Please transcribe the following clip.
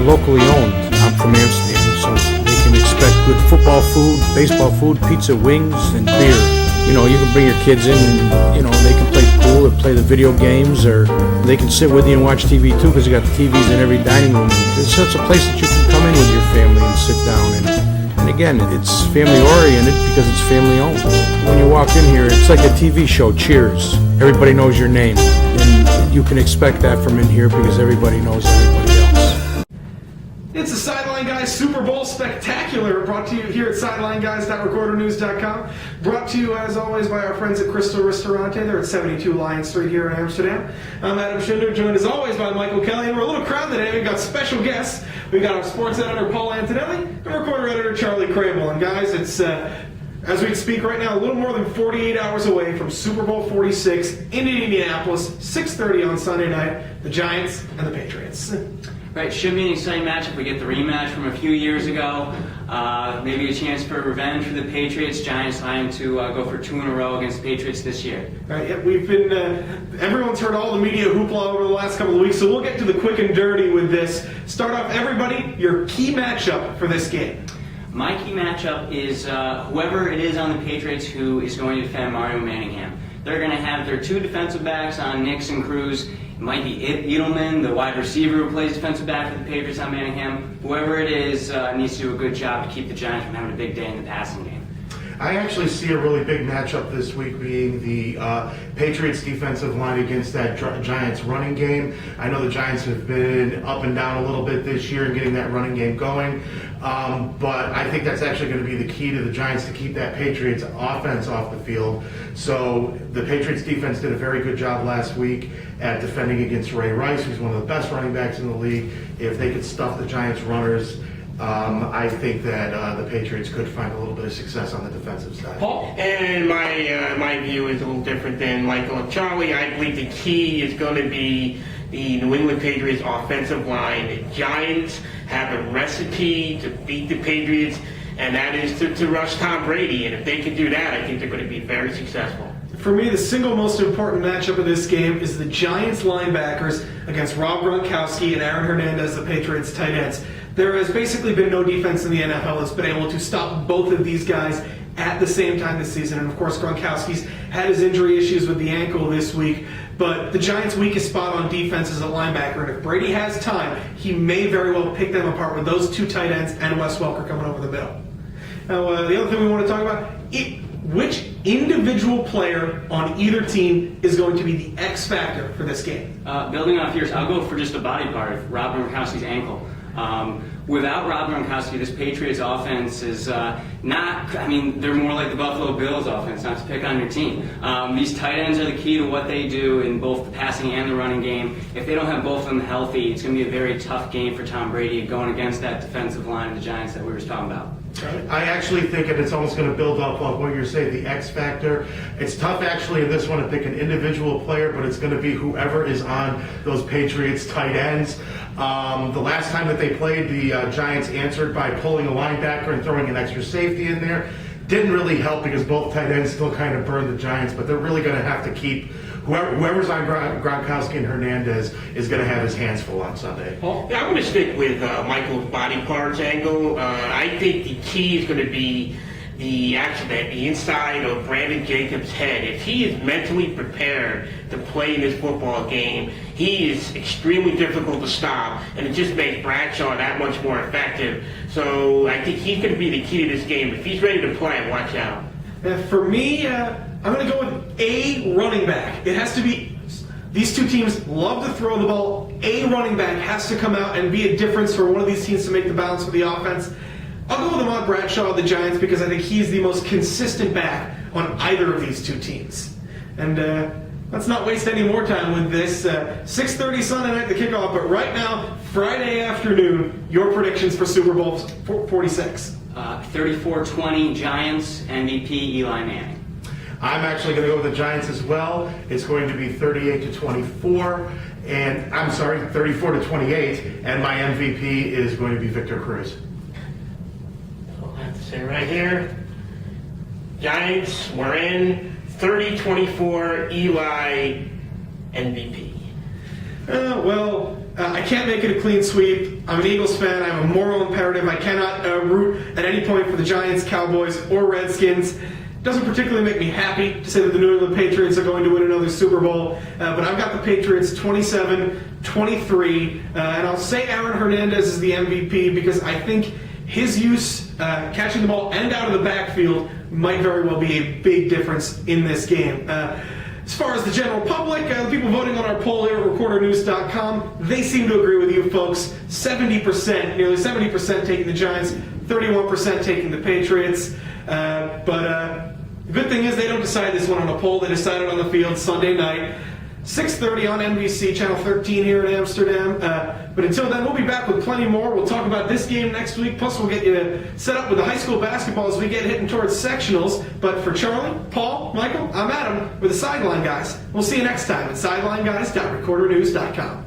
locally owned. I'm from Amsterdam, so they can expect good football food, baseball food, pizza, wings, and beer. You know, you can bring your kids in and, you know, they can play pool or play the video games, or they can sit with you and watch TV too, because you got the TVs in every dining room. It's such a place that you can come in with your family and sit down. And again, it's family oriented because it's family owned. When you walk in here, it's like a TV show, Cheers. Everybody knows your name. And you can expect that from in here because everybody knows everybody else. It's the Sideline Guys Super Bowl Spectacular, brought to you here at SidelineGuys.recordernews.com. Brought to you, as always, by our friends at Crystal Ristorante. They're at 72 Lion Street here in Amsterdam. I'm Adam Schindler, joined as always by Michael Kelly, and we're a little crowd today. We've got special guests. We've got our sports editor, Paul Antonelli, and recorder editor, Charlie Crable. And guys, it's, as we speak right now, a little more than 48 hours away from Super Bowl 46 in Indianapolis, 6:30 on Sunday night, the Giants and the Patriots. Right, should be an exciting matchup. We get the rematch from a few years ago. Maybe a chance for revenge for the Patriots. Giants trying to go for 2 in a row against the Patriots this year. Right, yeah, we've been, everyone's heard all the media hoopla over the last couple of weeks, so we'll get to the quick and dirty with this. Start off, everybody, your key matchup for this game. My key matchup is whoever it is on the Patriots who is going to defend Mario Manningham. They're going to have their 2 defensive backs on Nix and Cruz. It might be Edelman, the wide receiver who plays defensive back for the Patriots on Manningham. Whoever it is needs to do a good job to keep the Giants from having a big day in the passing game. I actually see a really big matchup this week being the Patriots defensive line against that Giants running game. I know the Giants have been up and down a little bit this year in getting that running game going, but I think that's actually going to be the key to the Giants to keep that Patriots offense off the field. So the Patriots defense did a very good job last week at defending against Ray Rice, who's one of the best running backs in the league. If they could stuff the Giants runners, I think that the Patriots could find a little bit of success on the defensive side. Paul? And my view is a little different than Michael and Charlie. I believe the key is going to be the New England Patriots offensive line. The Giants have a recipe to beat the Patriots, and that is to rush Tom Brady. And if they can do that, I think they're going to be very successful. For me, the single most important matchup of this game is the Giants linebackers against Rob Gronkowski and Aaron Hernandez, the Patriots tight ends. There has basically been no defense in the NFL that's been able to stop both of these guys at the same time this season. And of course, Gronkowski's had his injury issues with the ankle this week. But the Giants' weakest spot on defense is a linebacker. And if Brady has time, he may very well pick them apart with those 2 tight ends and Wes Welker coming over the middle. Now, the other thing we want to talk about, which individual player on either team is going to be the X factor for this game? Building off yours, I'll go for just a body part of Rob Gronkowski's ankle. Without Rob Gronkowski, this Patriots offense is not, I mean, they're more like the Buffalo Bills offense, not to pick on your team. These tight ends are the key to what they do in both the passing and the running game. If they don't have both of them healthy, it's going to be a very tough game for Tom Brady going against that defensive line of the Giants that we were talking about. I actually think, and it's almost going to build up on what you're saying, the X factor. It's tough actually in this one to pick an individual player, but it's going to be whoever is on those Patriots tight ends. The last time that they played, the Giants answered by pulling a linebacker and throwing an extra safety in there. Didn't really help because both tight ends still kind of burned the Giants, but they're really going to have to keep whoever's on Gronkowski and Hernandez is going to have his hands full on Sunday. Yeah, I'm going to stick with Michael's body parts angle. I think the key is going to be the inside of Brandon Jacobs' head. If he is mentally prepared to play in this football game, he is extremely difficult to stop, and it just makes Bradshaw that much more effective. So I think he's going to be the key to this game. If he's ready to play, watch out. For me, I'm going to go with a running back. It has to be, these 2 teams love to throw the ball. A running back has to come out and be a difference for one of these teams to make the balance for the offense. I'll go with Ahmad Bradshaw of the Giants because I think he's the most consistent back on either of these 2 teams. And let's not waste any more time with this. 6:30 Sunday night, the kickoff, but right now, Friday afternoon, your predictions for Super Bowl 46. 34-20 Giants, MVP Eli Manning. I'm actually going to go with the Giants as well. It's going to be 38-24, and I'm sorry, 34-28, and my MVP is going to be Victor Cruz. I'll have to say right here, Giants, we're in 30-24, Eli, MVP. I can't make it a clean sweep. I'm an Eagles fan. I have a moral imperative. I cannot root at any point for the Giants, Cowboys, or Redskins. Doesn't particularly make me happy to say that the New England Patriots are going to win another Super Bowl, but I've got the Patriots 27-23, and I'll say Aaron Hernandez is the MVP because I think his use, catching the ball and out of the backfield, might very well be a big difference in this game. As far as the general public, the people voting on our poll here at recordernews.com, they seem to agree with you folks. 70%, nearly 70% taking the Giants, 31% taking the Patriots. But the good thing is they don't decide this one on a poll. They decide it on the field Sunday night, 6:30 on NBC, Channel 13 here in Amsterdam. But until then, we'll be back with plenty more. We'll talk about this game next week. Plus, we'll get you set up with the high school basketball as we get hitting towards sectionals. But for Charlie, Paul, Michael, I'm Adam with the Sideline Guys. We'll see you next time at sidelineguys.recordernews.com.